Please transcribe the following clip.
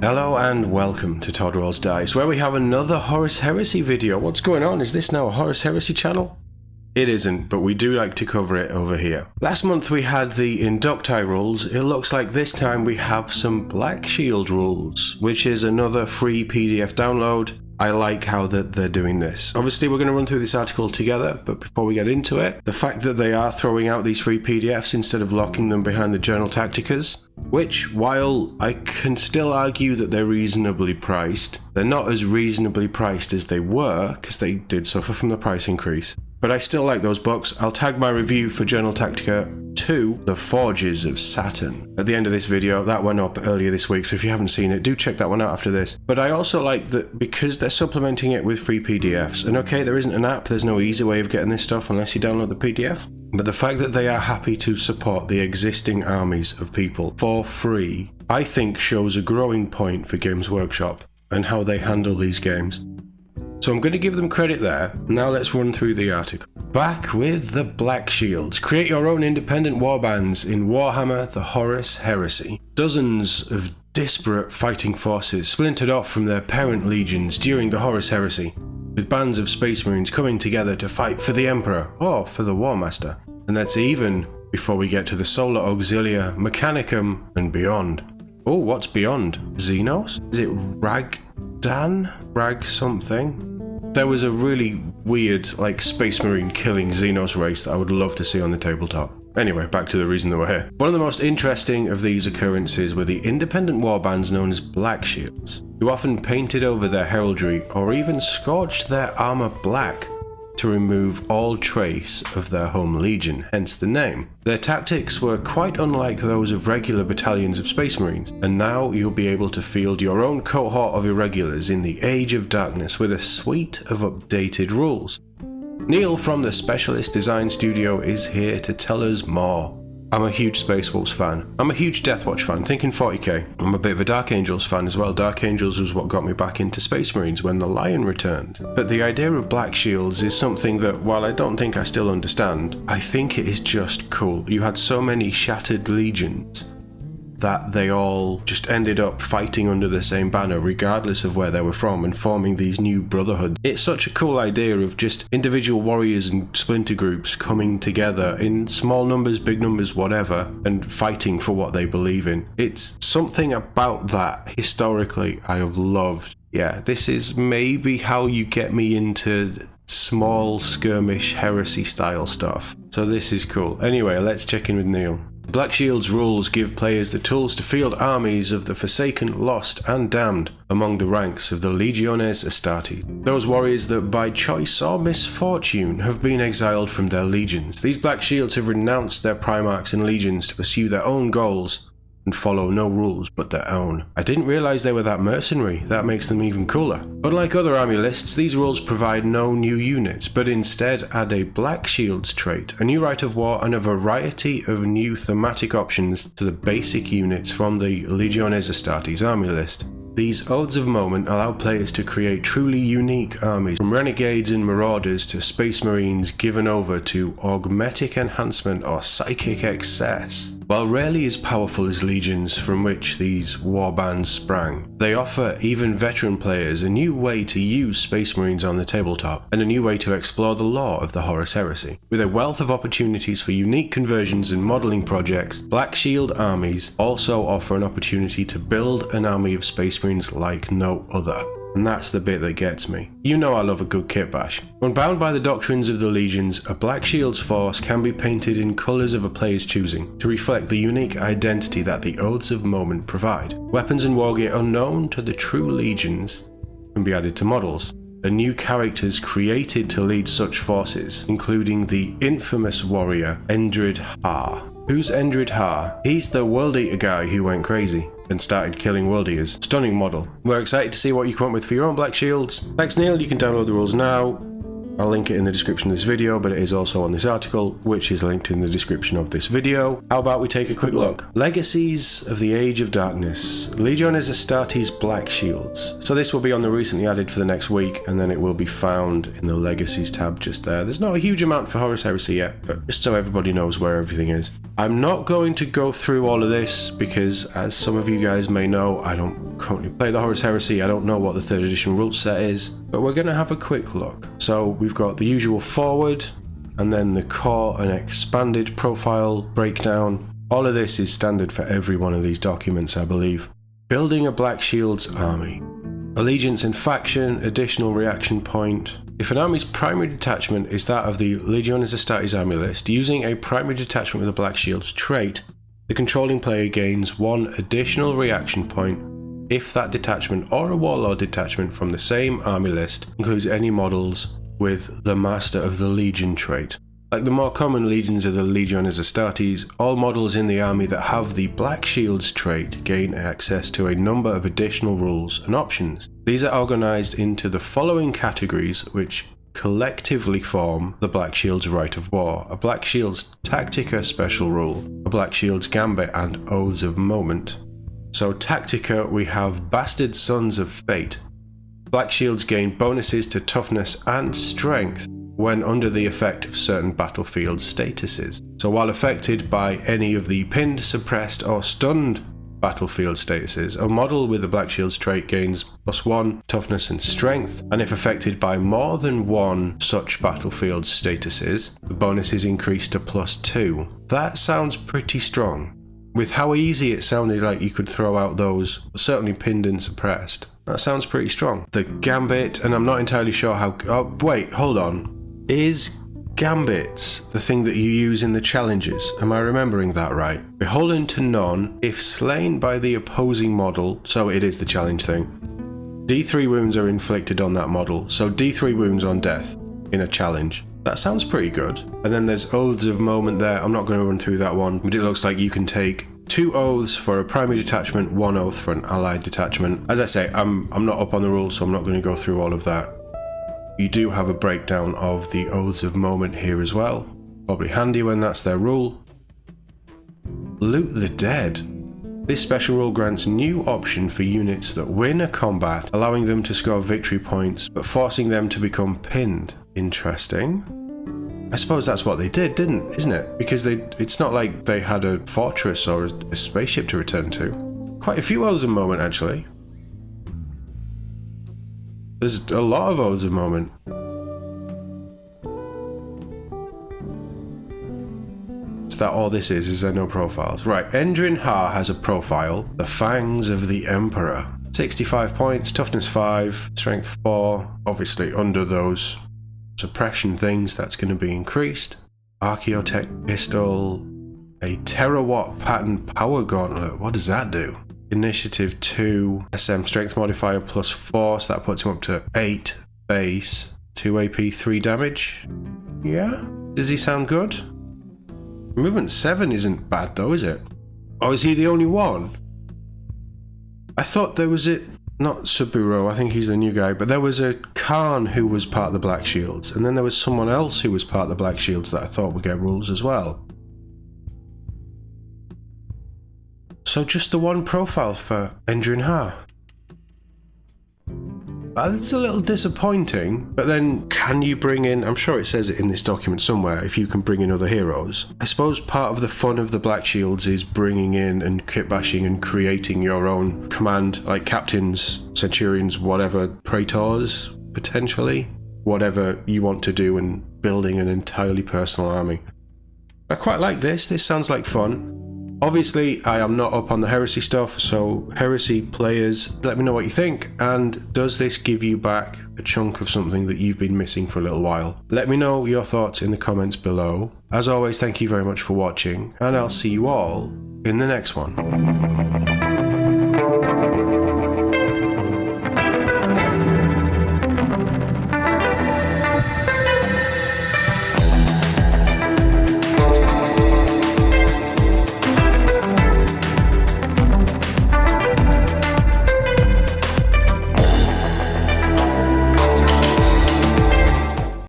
Hello and welcome to Todd Rolls Dice, where we have another Horus Heresy video. What's going on? Is this now a Horus Heresy channel? It isn't, but we do like to cover it over here. Last month we had the Inducti rules. It looks like this time we have some Blackshield rules, which is another free PDF download. I like how they're doing this. Obviously we're going to run through this article together, but before we get into it, the fact that they are throwing out these free PDFs instead of locking them behind the Journal Tacticas, which, while I can still argue that they're reasonably priced, they're not as reasonably priced as they were, because they did suffer from the price increase. But I still like those books. I'll tag my review for Journal Tactica 2, The Forges of Saturn, at the end of this video. That went up earlier this week, so if you haven't seen it, do check that one out after this. But I also like that because they're supplementing it with free PDFs, and okay, there isn't an app, there's no easy way of getting this stuff unless you download the PDF, but the fact that they are happy to support the existing armies of people for free, I think shows a growing point for Games Workshop and how they handle these games. So I'm going to give them credit there. Now let's run through the article. Back with the Blackshields. Create your own independent warbands in Warhammer the Horus Heresy. Dozens of disparate fighting forces splintered off from their parent legions during the Horus Heresy, with bands of Space Marines coming together to fight for the Emperor or for the War Master. And that's even before we get to the Solar Auxilia, Mechanicum, and beyond. Oh, what's beyond? Xenos? Is it Ragdan? Rag something? There was a really weird, Space Marine killing Xenos race that I would love to see on the tabletop. Anyway, back to the reason that we're here. One of the most interesting of these occurrences were the independent warbands known as Blackshields, who often painted over their heraldry or even scorched their armor black to remove all trace of their home legion, hence the name. Their tactics were quite unlike those of regular battalions of Space Marines, and now you'll be able to field your own cohort of irregulars in the Age of Darkness with a suite of updated rules. Neil from the Specialist Design Studio is here to tell us more. I'm a huge Space Wolves fan. I'm a huge Deathwatch fan, thinking 40k. I'm a bit of a Dark Angels fan as well. Dark Angels was what got me back into Space Marines when the Lion returned. But the idea of Blackshields is something that, while I don't think I still understand, I think it is just cool. You had so many shattered legions that they all just ended up fighting under the same banner regardless of where they were from and forming these new brotherhoods. It's such a cool idea of just individual warriors and splinter groups coming together in small numbers, big numbers, whatever, and fighting for what they believe in. It's something about that historically I have loved. Yeah, this is maybe how you get me into small skirmish heresy style stuff. So this is cool. Anyway, let's check in with Neil. Blackshields rules give players the tools to field armies of the Forsaken, Lost, and Damned among the ranks of the Legiones Astartes, those warriors that by choice or misfortune have been exiled from their legions. These Blackshields have renounced their Primarchs and legions to pursue their own goals and follow no rules but their own. I didn't realise they were that mercenary. That makes them even cooler. Unlike other army lists, these rules provide no new units, but instead add a Blackshields trait, a new rite of war, and a variety of new thematic options to the basic units from the Legiones Astartes army list. These Oaths of Moment allow players to create truly unique armies, from renegades and marauders to Space Marines given over to augmetic enhancement or psychic excess. While rarely as powerful as legions from which these warbands sprang, they offer even veteran players a new way to use Space Marines on the tabletop, and a new way to explore the lore of the Horus Heresy. With a wealth of opportunities for unique conversions and modelling projects, Blackshield armies also offer an opportunity to build an army of Space Marines like no other. And that's the bit that gets me. You know I love a good kitbash. When bound by the doctrines of the legions, a Blackshields force can be painted in colours of a player's choosing to reflect the unique identity that the Oaths of Moment provide. Weapons and wargear unknown to the true legions can be added to models, and new characters created to lead such forces, including the infamous warrior Endrid Har. Who's Endrid Har? He's the World Eater guy who went crazy and started killing World Eaters. Stunning model. We're excited to see what you come up with for your own Blackshields. Thanks Neil, you can download the rules now. I'll link it in the description of this video, but it is also on this article, which is linked in the description of this video. How about we take a quick look? Legacies of the Age of Darkness. Legiones Astartes Blackshields. So this will be on the recently added for the next week, and then it will be found in the Legacies tab just there. There's not a huge amount for Horus Heresy yet, but just so everybody knows where everything is. I'm not going to go through all of this because, as some of you guys may know, I don't currently play the Horus Heresy. I don't know what the 3rd edition rule set is, but we're going to have a quick look. So we've got the usual forward, and then the core and expanded profile breakdown. All of this is standard for every one of these documents, I believe. Building a Blackshield's army. Allegiance and faction, additional reaction point. If an army's primary detachment is that of the Legiones Astartes army list, using a primary detachment with a Blackshields trait, the controlling player gains 1 additional reaction point if that detachment or a warlord detachment from the same army list includes any models with the Master of the Legion trait. Like the more common legions of the Legiones Astartes, all models in the army that have the Blackshields trait gain access to a number of additional rules and options. These are organised into the following categories, which collectively form the Blackshields Rite of War: a Blackshields Tactica special rule, a Blackshields Gambit, and Oaths of Moment. So Tactica, we have Bastard Sons of Fate. Blackshields gain bonuses to toughness and strength when under the effect of certain battlefield statuses. So while affected by any of the pinned, suppressed, or stunned battlefield statuses, a model with the Blackshields trait gains +1 toughness and strength, and if affected by more than one such battlefield statuses, the bonus is increased to +2. That sounds pretty strong. With how easy it sounded like you could throw out those, certainly pinned and suppressed, that sounds pretty strong. The Gambit, and I'm not entirely sure how... Oh, wait, hold on. Is Gambits the thing that you use in the challenges? Am I remembering that right? Beholden to none, if slain by the opposing model, so it is the challenge thing. D3 wounds are inflicted on that model, so D3 wounds on death in a challenge. That sounds pretty good. And then there's Oaths of Moment there. I'm not going to run through that one, but it looks like you can take 2 oaths for a primary detachment, 1 oath for an allied detachment. As I say, I'm not up on the rules, so I'm not going to go through all of that. You do have a breakdown of the Oaths of Moment here as well. Probably handy when that's their rule. Loot the Dead. This special rule grants new option for units that win a combat, allowing them to score victory points, but forcing them to become pinned. Interesting. I suppose that's what they did, isn't it? Because it's not like they had a fortress or a spaceship to return to. Quite a few Oaths of Moment, actually. There's a lot of Oaths of Moment. Is that all this is? Is there no profiles? Right, Endrin Ha has a profile. The Fangs of the Emperor. 65 points, toughness 5, strength 4. Obviously under those suppression things, that's going to be increased. Archaeotech Pistol. A terawatt pattern power gauntlet. What does that do? Initiative 2, SM strength modifier +4, so that puts him up to 8 base, 2 AP, 3 damage. Yeah? Does he sound good? Movement 7 isn't bad though, is it? Oh, is he the only one? I thought there was not Saburo, I think he's the new guy, but there was a Khan who was part of the Blackshields, and then there was someone else who was part of the Blackshields that I thought would get rules as well. So just the one profile for Endrin Ha. That's a little disappointing, but then can you bring in, I'm sure it says it in this document somewhere, if you can bring in other heroes. I suppose part of the fun of the Blackshields is bringing in and kitbashing and creating your own command, like captains, centurions, whatever, praetors, potentially. Whatever you want to do and building an entirely personal army. I quite like this sounds like fun. Obviously, I am not up on the Heresy stuff, so Heresy players, let me know what you think, and does this give you back a chunk of something that you've been missing for a little while? Let me know your thoughts in the comments below. As always, thank you very much for watching, and I'll see you all in the next one.